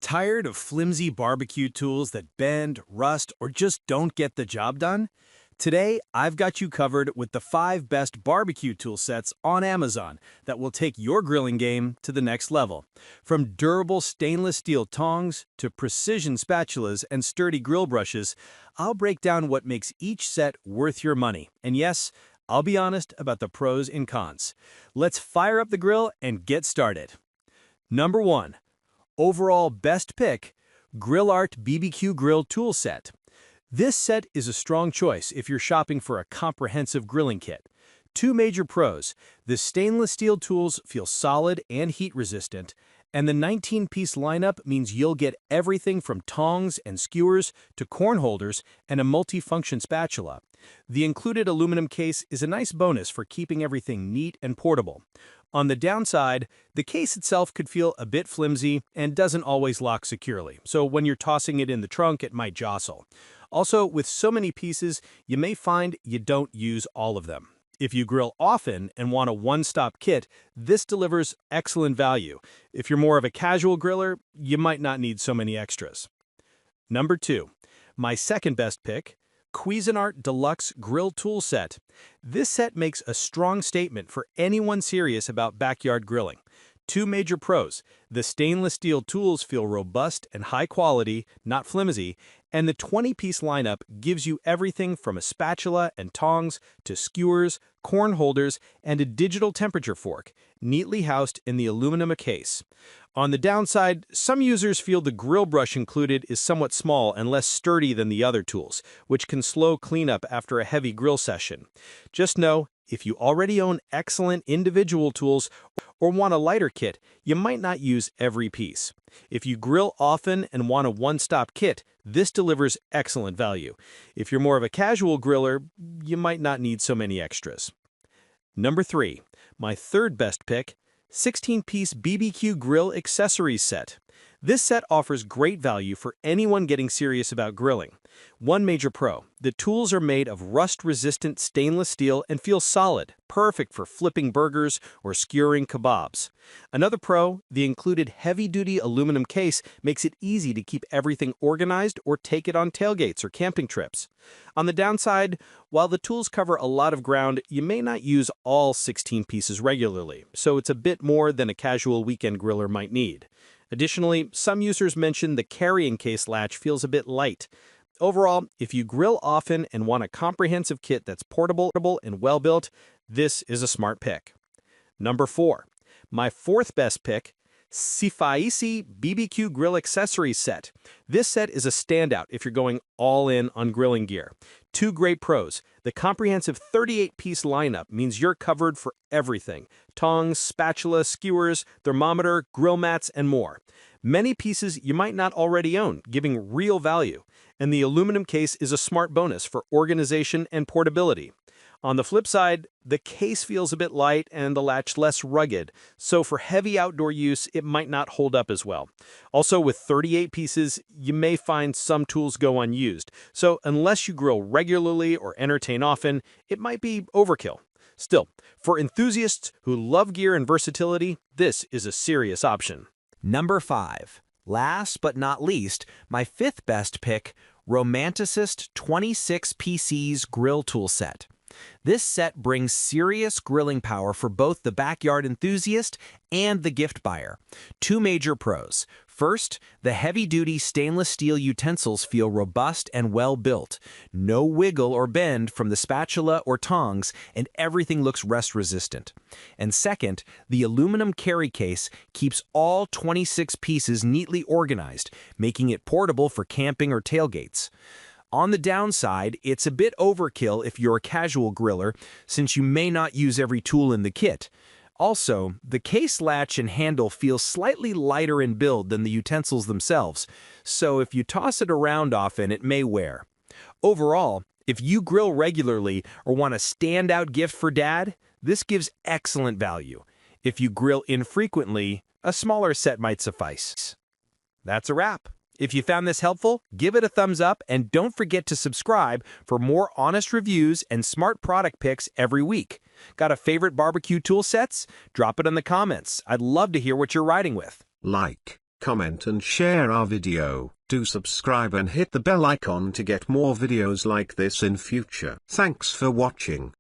Tired of flimsy barbecue tools that bend, rust, or just don't get the job done? Today, I've got you covered with the 5 best barbecue tool sets on Amazon that will take your grilling game to the next level. From durable stainless steel tongs to precision spatulas and sturdy grill brushes, I'll break down what makes each set worth your money. And yes, I'll be honest about the pros and cons. Let's fire up the grill and get started. Number 1. Overall best pick, Grill Art BBQ Grill Tool Set. This set is a strong choice if you're shopping for a comprehensive grilling kit. 2 major pros: the stainless steel tools feel solid and heat-resistant, and the 19-piece lineup means you'll get everything from tongs and skewers to corn holders and a multi-function spatula. The included aluminum case is a nice bonus for keeping everything neat and portable. On the downside, the case itself could feel a bit flimsy and doesn't always lock securely, so when you're tossing it in the trunk, it might jostle. Also, with so many pieces, you may find you don't use all of them. If you grill often and want a one-stop kit, this delivers excellent value. If you're more of a casual griller, you might not need so many extras. Number 2. My second best pick, Cuisinart Deluxe Grill Tool Set. This set makes a strong statement for anyone serious about backyard grilling. 2 major pros: the stainless steel tools feel robust and high quality, not flimsy, and the 20-piece lineup gives you everything from a spatula and tongs to skewers, corn holders, and a digital temperature fork, neatly housed in the aluminum case. On the downside, some users feel the grill brush included is somewhat small and less sturdy than the other tools, which can slow cleanup after a heavy grill session. Just know, if you already own excellent individual tools or want a lighter kit, you might not use every piece. If you grill often and want a one-stop kit, this delivers excellent value. If you're more of a casual griller, you might not need so many extras. Number 3. My third best pick, 16-piece BBQ Grill Accessories Set. This set offers great value for anyone getting serious about grilling. 1 major pro: the tools are made of rust-resistant stainless steel and feel solid, perfect for flipping burgers or skewering kebabs. Another pro: the included heavy-duty aluminum case makes it easy to keep everything organized or take it on tailgates or camping trips. On the downside, while the tools cover a lot of ground, you may not use all 16 pieces regularly, so it's a bit more than a casual weekend griller might need. Additionally, some users mention the carrying case latch feels a bit light. Overall, if you grill often and want a comprehensive kit that's portable and well-built, this is a smart pick. Number 4. My fourth best pick, Sifaisi BBQ Grill Accessories Set. This set is a standout if you're going all in on grilling gear. 2 great pros: the comprehensive 38-piece lineup means you're covered for everything: tongs, spatula, skewers, thermometer, grill mats, and more. Many pieces you might not already own, giving real value. And the aluminum case is a smart bonus for organization and portability. On the flip side, the case feels a bit light and the latch less rugged, so for heavy outdoor use, it might not hold up as well. Also, with 38 pieces, you may find some tools go unused, so unless you grill regularly or entertain often, it might be overkill. Still, for enthusiasts who love gear and versatility, this is a serious option. Number 5. Last but not least, my 5th best pick, Romanticist 26 PCs Grill Tool Set. This set brings serious grilling power for both the backyard enthusiast and the gift buyer. 2 major pros. First, the heavy-duty stainless steel utensils feel robust and well-built. No wiggle or bend from the spatula or tongs, and everything looks rust-resistant. And second, the aluminum carry case keeps all 26 pieces neatly organized, making it portable for camping or tailgates. On the downside, it's a bit overkill if you're a casual griller, since you may not use every tool in the kit. Also, the case latch and handle feel slightly lighter in build than the utensils themselves, so if you toss it around often, it may wear. Overall, if you grill regularly or want a standout gift for dad, this gives excellent value. If you grill infrequently, a smaller set might suffice. That's a wrap. If you found this helpful, give it a thumbs up and don't forget to subscribe for more honest reviews and smart product picks every week. Got a favorite barbecue tool sets? Drop it in the comments. I'd love to hear what you're riding with. Like, comment and share our video. Do subscribe and hit the bell icon to get more videos like this in future. Thanks for watching.